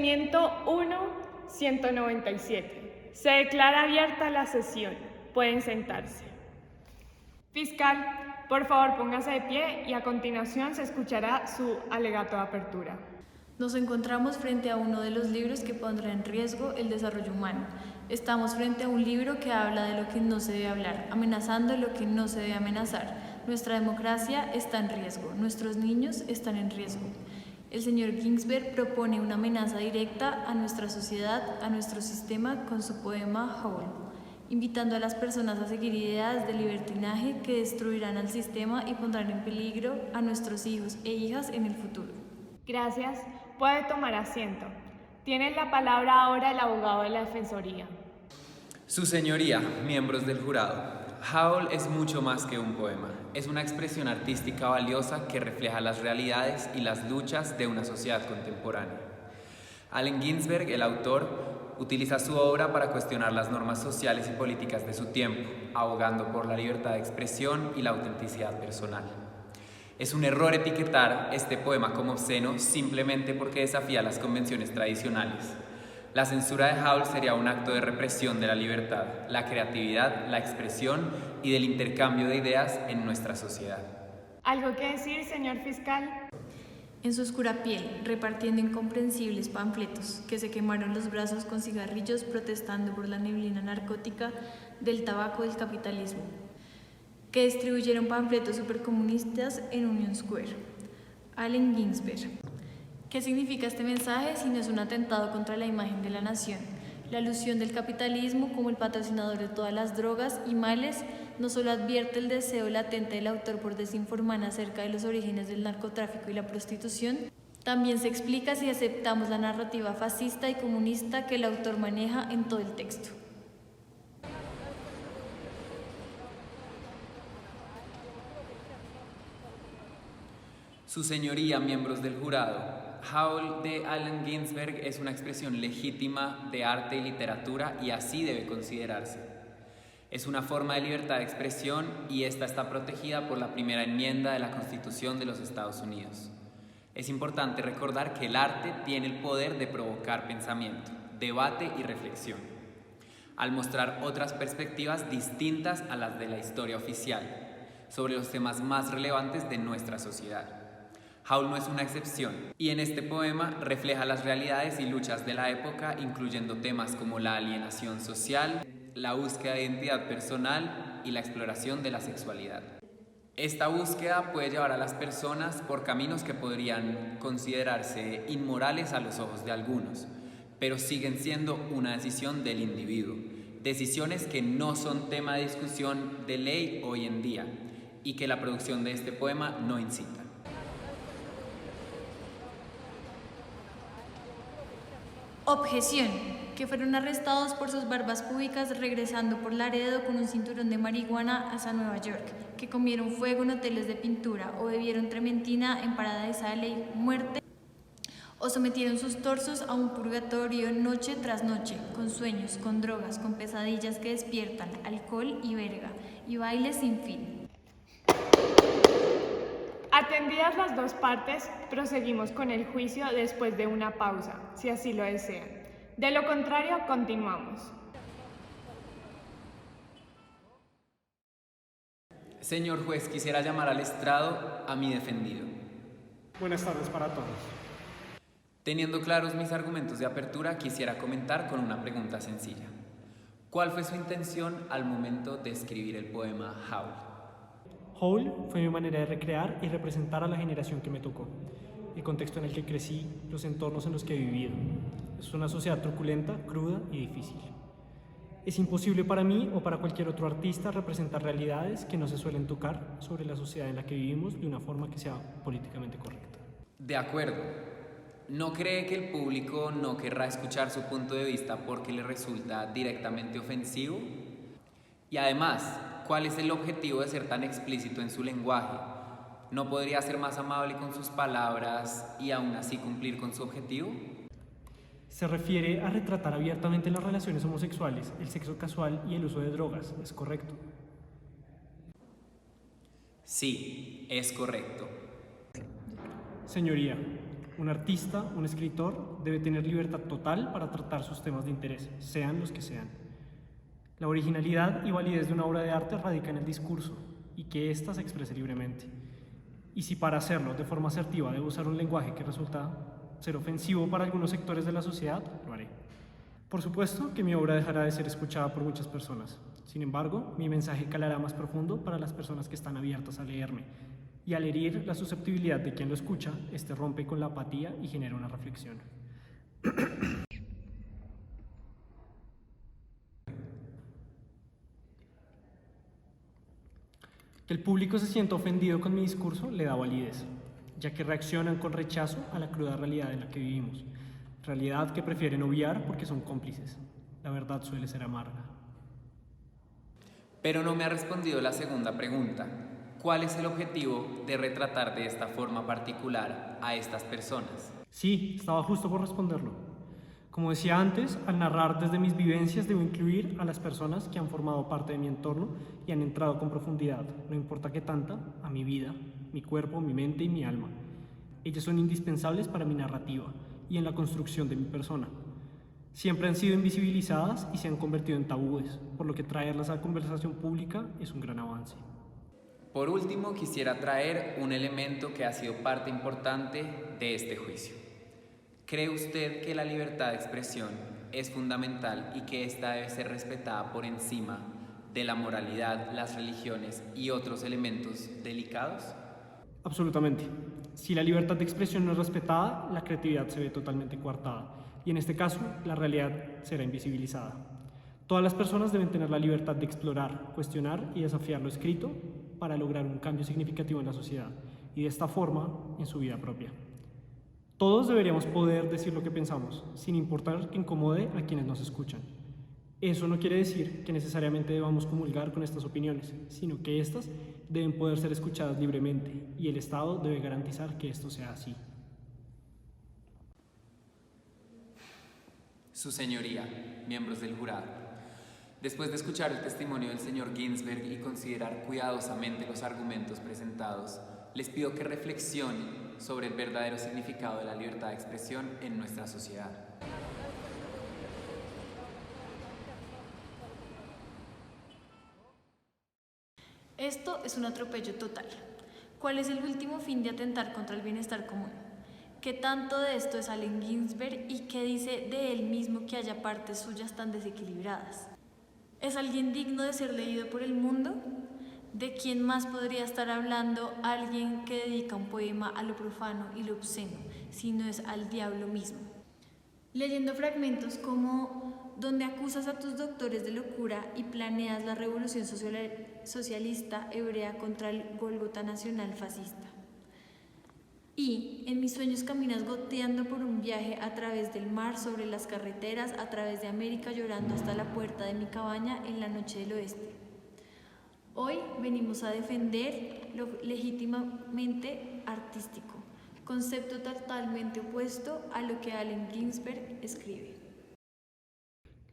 Procedimiento 1-197. Se declara abierta la sesión. Pueden sentarse. Fiscal, por favor póngase de pie y a continuación se escuchará su alegato de apertura. Nos encontramos frente a uno de los libros que pondrá en riesgo el desarrollo humano. Estamos frente a un libro que habla de lo que no se debe hablar, amenazando lo que no se debe amenazar. Nuestra democracia está en riesgo, nuestros niños están en riesgo. El señor Ginsberg propone una amenaza directa a nuestra sociedad, a nuestro sistema, con su poema Howl, invitando a las personas a seguir ideas de libertinaje que destruirán al sistema y pondrán en peligro a nuestros hijos e hijas en el futuro. Gracias. Puede tomar asiento. Tiene la palabra ahora el abogado de la Defensoría. Su señoría, miembros del jurado, Howl es mucho más que un poema. Es una expresión artística valiosa que refleja las realidades y las luchas de una sociedad contemporánea. Allen Ginsberg, el autor, utiliza su obra para cuestionar las normas sociales y políticas de su tiempo, abogando por la libertad de expresión y la autenticidad personal. Es un error etiquetar este poema como obsceno simplemente porque desafía las convenciones tradicionales. La censura de Howl sería un acto de represión de la libertad, la creatividad, la expresión y del intercambio de ideas en nuestra sociedad. ¿Algo que decir, señor fiscal? En su oscura piel, repartiendo incomprensibles panfletos, que se quemaron los brazos con cigarrillos protestando por la neblina narcótica del tabaco del capitalismo, que distribuyeron panfletos supercomunistas en Union Square. Allen Ginsberg. ¿Qué significa este mensaje si no es un atentado contra la imagen de la nación? La alusión del capitalismo como el patrocinador de todas las drogas y males no solo advierte el deseo latente del autor por desinformar acerca de los orígenes del narcotráfico y la prostitución, también se explica si aceptamos la narrativa fascista y comunista que el autor maneja en todo el texto. Su señoría, miembros del jurado, Howl de Allen Ginsberg es una expresión legítima de arte y literatura y así debe considerarse. Es una forma de libertad de expresión y esta está protegida por la primera enmienda de la Constitución de los Estados Unidos. Es importante recordar que el arte tiene el poder de provocar pensamiento, debate y reflexión, al mostrar otras perspectivas distintas a las de la historia oficial sobre los temas más relevantes de nuestra sociedad. Howl no es una excepción, y en este poema refleja las realidades y luchas de la época, incluyendo temas como la alienación social, la búsqueda de identidad personal y la exploración de la sexualidad. Esta búsqueda puede llevar a las personas por caminos que podrían considerarse inmorales a los ojos de algunos, pero siguen siendo una decisión del individuo, decisiones que no son tema de discusión de ley hoy en día y que la producción de este poema no incita. Objeción, que fueron arrestados por sus barbas públicas regresando por Laredo con un cinturón de marihuana hacia Nueva York, que comieron fuego en hoteles de pintura o bebieron trementina en Paradise Alley, muerte, o sometieron sus torsos a un purgatorio noche tras noche, con sueños, con drogas, con pesadillas que despiertan, alcohol y verga, y bailes sin fin. Atendidas las dos partes, proseguimos con el juicio después de una pausa, si así lo desean. De lo contrario, continuamos. Señor juez, quisiera llamar al estrado a mi defendido. Buenas tardes para todos. Teniendo claros mis argumentos de apertura, quisiera comentar con una pregunta sencilla. ¿Cuál fue su intención al momento de escribir el poema Howl? Howl fue mi manera de recrear y representar a la generación que me tocó, el contexto en el que crecí, los entornos en los que he vivido. Es una sociedad truculenta, cruda y difícil. Es imposible para mí o para cualquier otro artista representar realidades que no se suelen tocar sobre la sociedad en la que vivimos de una forma que sea políticamente correcta. De acuerdo. ¿No cree que el público no querrá escuchar su punto de vista porque le resulta directamente ofensivo? Y además, ¿cuál es el objetivo de ser tan explícito en su lenguaje? ¿No podría ser más amable con sus palabras y aún así cumplir con su objetivo? Se refiere a retratar abiertamente las relaciones homosexuales, el sexo casual y el uso de drogas, ¿es correcto? Sí, es correcto. Señoría, Un artista, un escritor, debe tener libertad total para tratar sus temas de interés, sean los que sean. La originalidad y validez de una obra de arte radica en el discurso y que ésta se exprese libremente. Y si para hacerlo de forma asertiva debo usar un lenguaje que resulta ser ofensivo para algunos sectores de la sociedad, lo haré. Por supuesto que mi obra dejará de ser escuchada por muchas personas. Sin embargo, mi mensaje calará más profundo para las personas que están abiertas a leerme. Y al herir la susceptibilidad de quien lo escucha, este rompe con la apatía y genera una reflexión. Que el público se sienta ofendido con mi discurso le da validez, ya que reaccionan con rechazo a la cruda realidad en la que vivimos, realidad que prefieren obviar porque son cómplices. La verdad suele ser amarga. Pero no me ha respondido la segunda pregunta. ¿Cuál es el objetivo de retratar de esta forma particular a estas personas? Sí, estaba justo por responderlo. Como decía antes, al narrar desde mis vivencias debo incluir a las personas que han formado parte de mi entorno y han entrado con profundidad, no importa qué tanta, a mi vida, mi cuerpo, mi mente y mi alma. Ellas son indispensables para mi narrativa y en la construcción de mi persona. Siempre han sido invisibilizadas y se han convertido en tabúes, por lo que traerlas a la conversación pública es un gran avance. Por último, quisiera traer un elemento que ha sido parte importante de este juicio. ¿Cree usted que la libertad de expresión es fundamental y que ésta debe ser respetada por encima de la moralidad, las religiones y otros elementos delicados? Absolutamente. Si la libertad de expresión no es respetada, la creatividad se ve totalmente coartada y en este caso la realidad será invisibilizada. Todas las personas deben tener la libertad de explorar, cuestionar y desafiar lo escrito para lograr un cambio significativo en la sociedad y de esta forma en su vida propia. Todos deberíamos poder decir lo que pensamos, sin importar que incomode a quienes nos escuchan. Eso no quiere decir que necesariamente debamos comulgar con estas opiniones, sino que éstas deben poder ser escuchadas libremente y el Estado debe garantizar que esto sea así. Su Señoría, miembros del jurado, después de escuchar el testimonio del señor Ginsberg y considerar cuidadosamente los argumentos presentados, les pido que reflexionen sobre el verdadero significado de la libertad de expresión en nuestra sociedad. Esto es un atropello total. ¿Cuál es el último fin de atentar contra el bienestar común? ¿Qué tanto de esto es Allen Ginsberg y qué dice de él mismo que haya partes suyas tan desequilibradas? ¿Es alguien digno de ser leído por el mundo? ¿De quién más podría estar hablando alguien que dedica un poema a lo profano y lo obsceno, si no es al diablo mismo? Leyendo fragmentos como donde acusas a tus doctores de locura y planeas la revolución socialista hebrea contra el Gólgota nacional fascista. Y en mis sueños caminas goteando por un viaje a través del mar, sobre las carreteras, a través de América, llorando hasta la puerta de mi cabaña en la noche del oeste. Hoy venimos a defender lo legítimamente artístico, concepto totalmente opuesto a lo que Allen Ginsberg escribe.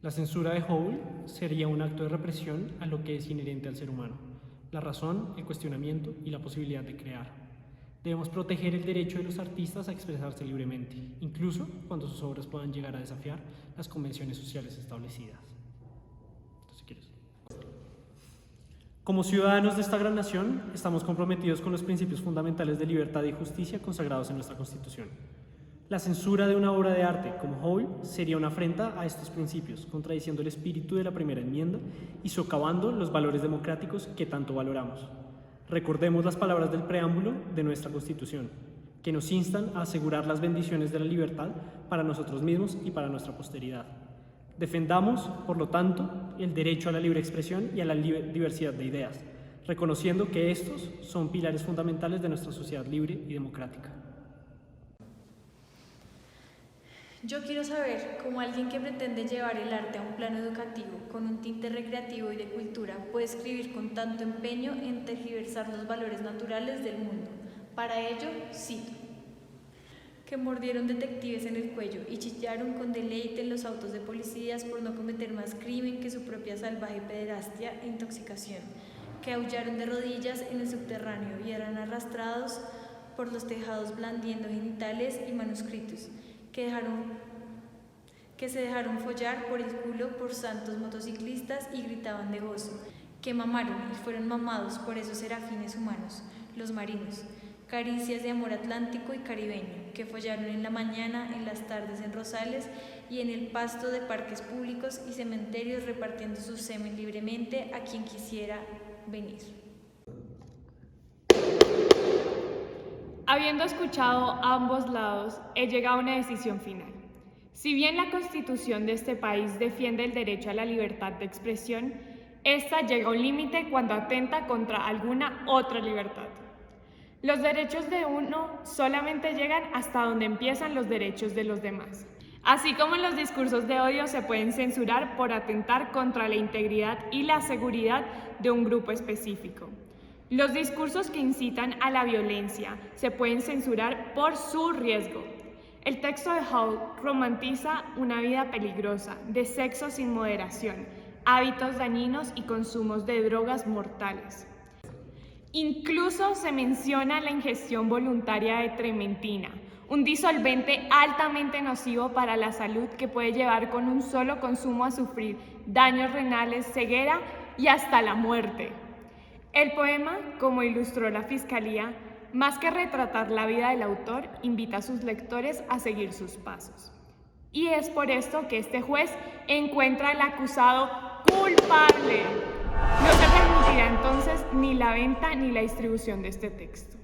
La censura de Howell sería un acto de represión a lo que es inherente al ser humano, la razón, el cuestionamiento y la posibilidad de crear. Debemos proteger el derecho de los artistas a expresarse libremente, incluso cuando sus obras puedan llegar a desafiar las convenciones sociales establecidas. Como ciudadanos de esta gran nación, estamos comprometidos con los principios fundamentales de libertad y justicia consagrados en nuestra Constitución. La censura de una obra de arte como Howell sería una afrenta a estos principios, contradiciendo el espíritu de la primera enmienda y socavando los valores democráticos que tanto valoramos. Recordemos las palabras del preámbulo de nuestra Constitución, que nos instan a asegurar las bendiciones de la libertad para nosotros mismos y para nuestra posteridad. Defendamos, por lo tanto, el derecho a la libre expresión y a la diversidad de ideas, reconociendo que estos son pilares fundamentales de nuestra sociedad libre y democrática. Yo quiero saber cómo alguien que pretende llevar el arte a un plano educativo, con un tinte recreativo y de cultura, puede escribir con tanto empeño en tergiversar los valores naturales del mundo. Para ello, cito: que mordieron detectives en el cuello y chillaron con deleite en los autos de policías por no cometer más crimen que su propia salvaje pederastia e intoxicación, que aullaron de rodillas en el subterráneo y eran arrastrados por los tejados blandiendo genitales y manuscritos, que se dejaron follar por el culo por santos motociclistas y gritaban de gozo, que mamaron y fueron mamados por esos serafines humanos, los marinos, caricias de amor atlántico y caribeño, que follaron en la mañana, en las tardes en Rosales y en el pasto de parques públicos y cementerios repartiendo su semen libremente a quien quisiera venir. Habiendo escuchado a ambos lados, he llegado a una decisión final. Si bien la Constitución de este país defiende el derecho a la libertad de expresión, esta llega a un límite cuando atenta contra alguna otra libertad. Los derechos de uno solamente llegan hasta donde empiezan los derechos de los demás. Así como los discursos de odio se pueden censurar por atentar contra la integridad y la seguridad de un grupo específico. Los discursos que incitan a la violencia se pueden censurar por su riesgo. El texto de Howell romantiza una vida peligrosa, de sexo sin moderación, hábitos dañinos y consumos de drogas mortales. Incluso se menciona la ingestión voluntaria de trementina, un disolvente altamente nocivo para la salud que puede llevar con un solo consumo a sufrir daños renales, ceguera y hasta la muerte. El poema, como ilustró la Fiscalía, más que retratar la vida del autor, invita a sus lectores a seguir sus pasos. Y es por esto que este juez encuentra al acusado culpable. No se permitirá entonces ni la venta ni la distribución de este texto.